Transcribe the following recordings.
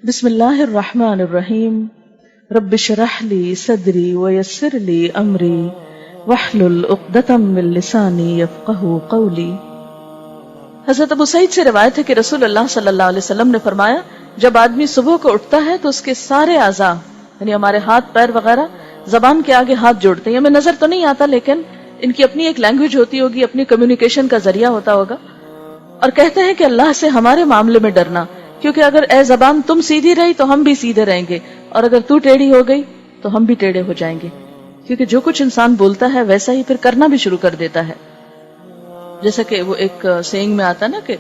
بسم اللہ الرحمن الرحیم رب اشرح لی صدری ویسر لی امری واحلل عقدۃ من لسانی یفقہوا قولی۔ حضرت ابو سعید سے روایت ہے کہ رسول اللہ صلی اللہ علیہ وسلم نے فرمایا، جب آدمی صبح کو اٹھتا ہے تو اس کے سارے اعضاء یعنی ہمارے ہاتھ پیر وغیرہ زبان کے آگے ہاتھ جوڑتے ہیں۔ ہمیں نظر تو نہیں آتا لیکن ان کی اپنی ایک لینگویج ہوتی ہوگی، اپنی کمیونیکیشن کا ذریعہ ہوتا ہوگا، اور کہتے ہیں کہ اللہ سے ہمارے معاملے میں ڈرنا، کیونکہ اگر اے زبان تم سیدھی رہی تو ہم بھی سیدھے رہیں گے، اور اگر تو ٹیڑھی ہو گئی تو ہم بھی ٹیڑھے ہو جائیں گے، کیونکہ جو کچھ انسان بولتا ہے ویسا ہی پھر کرنا بھی شروع کر دیتا ہے۔ جیسا کہ وہ ایک سینگ میں آتا نا کہ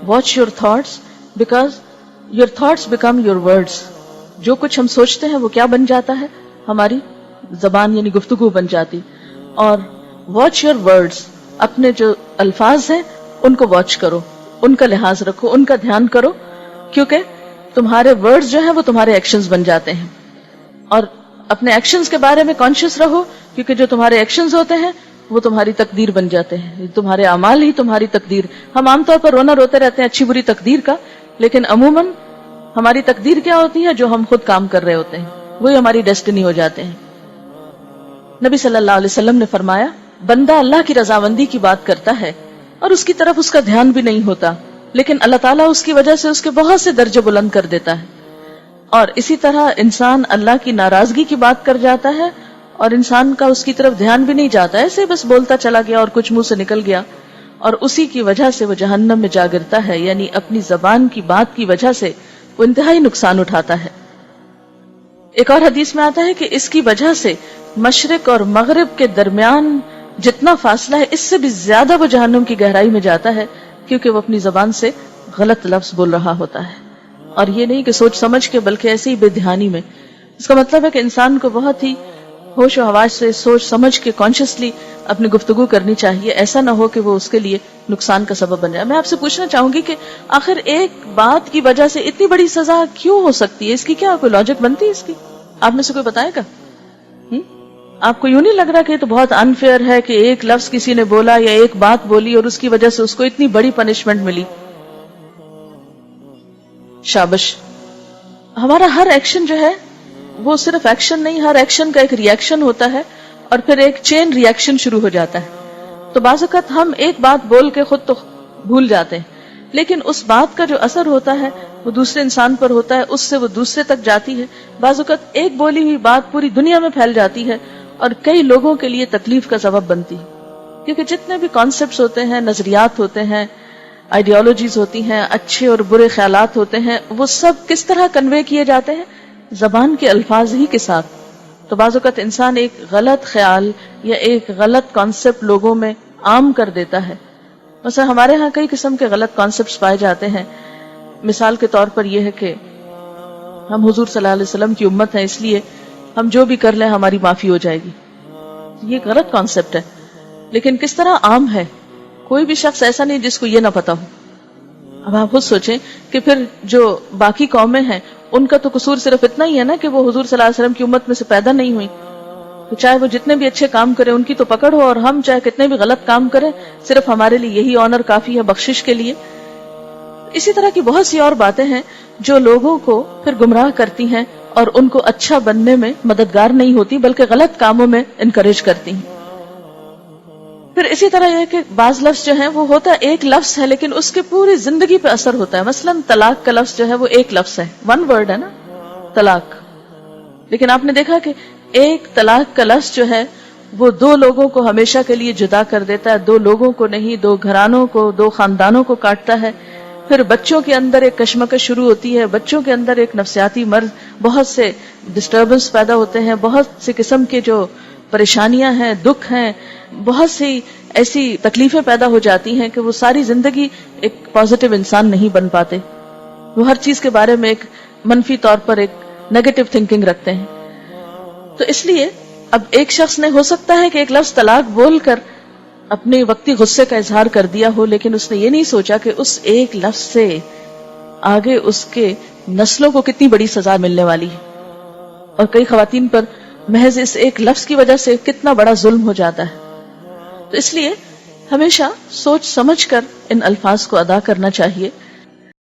watch your thoughts because your thoughts become your words. جو کچھ ہم سوچتے ہیں وہ کیا بن جاتا ہے؟ ہماری زبان یعنی گفتگو بن جاتی۔ اور واچ یور ورڈس، اپنے جو الفاظ ہیں ان کو واچ کرو، ان کا لحاظ رکھو، ان کا دھیان کرو، کیونکہ تمہارے ورڈز جو ہیں وہ تمہارے ایکشنز بن جاتے ہیں۔ اور اپنے ایکشنز کے بارے میں کانشیس رہو، کیونکہ جو تمہارے ایکشنز ہوتے ہیں وہ تمہاری تقدیر بن جاتے ہیں، تمہارے اعمال ہی تمہاری تقدیر۔ ہم عام طور پر رونا روتے رہتے ہیں اچھی بری تقدیر کا، لیکن عموماً ہماری تقدیر کیا ہوتی ہے؟ جو ہم خود کام کر رہے ہوتے ہیں وہی ہماری ڈیسٹنی ہو جاتے ہیں۔ نبی صلی اللہ علیہ وسلم نے فرمایا، بندہ اللہ کی رضامندی کی بات کرتا ہے اور اس کی طرف اس کا دھیان بھی نہیں ہوتا، لیکن اللہ تعالیٰ اس کی وجہ سے اس کے بہت سے درجے بلند کر دیتا ہے۔ اور اسی طرح انسان اللہ کی ناراضگی کی بات کر جاتا ہے اور انسان کا اس کی طرف دھیان بھی نہیں جاتا، ایسے بس بولتا چلا گیا اور کچھ منہ سے نکل گیا، اور اسی کی وجہ سے وہ جہنم میں جا گرتا ہے، یعنی اپنی زبان کی بات کی وجہ سے وہ انتہائی نقصان اٹھاتا ہے۔ ایک اور حدیث میں آتا ہے کہ اس کی وجہ سے مشرق اور مغرب کے درمیان جتنا فاصلہ ہے اس سے بھی زیادہ وہ جہنم کی گہرائی میں جاتا ہے، کیونکہ وہ اپنی زبان سے غلط لفظ بول رہا ہوتا ہے، اور یہ نہیں کہ سوچ سمجھ کے بلکہ ایسے ہی بے دھیانی میں۔ اس کا مطلب ہے کہ انسان کو بہت ہی ہوش و حواس سے سوچ سمجھ کے کانشیسلی اپنی گفتگو کرنی چاہیے، ایسا نہ ہو کہ وہ اس کے لیے نقصان کا سبب بن جائے۔ میں آپ سے پوچھنا چاہوں گی کہ آخر ایک بات کی وجہ سے اتنی بڑی سزا کیوں ہو سکتی ہے؟ اس کی کیا کوئی لاجک بنتی ہے اس کی؟ آپ میں سے کوئی بتائے گا؟ آپ کو یوں نہیں لگ رہا کہ یہ تو بہت انفیئر ہے کہ ایک لفظ کسی نے بولا یا ایک بات بولی اور اس کی وجہ سے اس کو اتنی بڑی پنشمنٹ ملی؟ شابش! ہمارا ہر ایکشن جو ہے وہ صرف ایکشن نہیں، ہر ایکشن کا ایک ری ایکشن ہوتا ہے، اور پھر ایک چین ری ایکشن شروع ہو جاتا ہے۔ تو بعض اوقات ہم ایک بات بول کے خود تو بھول جاتے ہیں، لیکن اس بات کا جو اثر ہوتا ہے وہ دوسرے انسان پر ہوتا ہے، اس سے وہ دوسرے تک جاتی ہے۔ بعض اوقات ایک بولی ہوئی بات پوری دنیا میں پھیل جاتی ہے اور کئی لوگوں کے لیے تکلیف کا سبب بنتی ہے، کیونکہ جتنے بھی کانسیپٹس ہوتے ہیں، نظریات ہوتے ہیں، آئیڈیالوجیز ہوتی ہیں، اچھے اور برے خیالات ہوتے ہیں، وہ سب کس طرح کنوے کیے جاتے ہیں؟ زبان کے الفاظ ہی کے ساتھ۔ تو بعض اوقات انسان ایک غلط خیال یا ایک غلط کانسیپٹ لوگوں میں عام کر دیتا ہے۔ مثلا ہمارے ہاں کئی قسم کے غلط کانسیپٹس پائے جاتے ہیں۔ مثال کے طور پر یہ ہے کہ ہم حضور صلی اللہ علیہ وسلم کی امت ہیں، اس لیے ہم جو بھی کر لیں ہماری معافی ہو جائے گی۔ یہ ایک غلط کانسیپٹ ہے، لیکن کس طرح عام ہے؟ کوئی بھی شخص ایسا نہیں جس کو یہ نہ پتا ہو۔ اب آپ خود سوچیں کہ پھر جو باقی قومیں ہیں ان کا تو قصور صرف اتنا ہی ہے نا کہ وہ حضور صلی اللہ علیہ وسلم کی امت میں سے پیدا نہیں ہوئی، تو چاہے وہ جتنے بھی اچھے کام کریں ان کی تو پکڑ ہو، اور ہم چاہے کتنے بھی غلط کام کریں صرف ہمارے لیے یہی آنر کافی ہے بخشش کے لیے۔ اسی طرح کی بہت سی اور باتیں ہیں جو لوگوں کو پھر گمراہ کرتی ہیں اور ان کو اچھا بننے میں مددگار نہیں ہوتی بلکہ غلط کاموں میں انکریج کرتی ہیں۔ پھر اسی طرح یہ کہ بعض لفظ جو ہیں وہ ہوتا ہے ایک لفظ ہے لیکن اس کے پوری زندگی پہ اثر ہوتا ہے۔ مثلا طلاق کا لفظ جو ہے وہ ایک لفظ ہے، ون ورڈ ہے نا، طلاق، لیکن آپ نے دیکھا کہ ایک طلاق کا لفظ جو ہے وہ دو لوگوں کو ہمیشہ کے لیے جدا کر دیتا ہے، دو لوگوں کو نہیں، دو گھرانوں کو، دو خاندانوں کو کاٹتا ہے۔ پھر بچوں کے اندر ایک کشمکش شروع ہوتی ہے، بچوں کے اندر ایک نفسیاتی مرض، بہت سے ڈسٹربنس پیدا ہوتے ہیں، بہت سی قسم کے جو پریشانیاں ہیں، دکھ ہیں، بہت سی ایسی تکلیفیں پیدا ہو جاتی ہیں کہ وہ ساری زندگی ایک پازیٹیو انسان نہیں بن پاتے، وہ ہر چیز کے بارے میں ایک منفی طور پر ایک نیگیٹو تھنکنگ رکھتے ہیں۔ تو اس لیے اب ایک شخص نے ہو سکتا ہے کہ ایک لفظ طلاق بول کر اپنے وقتی غصے کا اظہار کر دیا ہو، لیکن اس نے یہ نہیں سوچا کہ اس ایک لفظ سے آگے اس کے نسلوں کو کتنی بڑی سزا ملنے والی ہے، اور کئی خواتین پر محض اس ایک لفظ کی وجہ سے کتنا بڑا ظلم ہو جاتا ہے۔ تو اس لیے ہمیشہ سوچ سمجھ کر ان الفاظ کو ادا کرنا چاہیے۔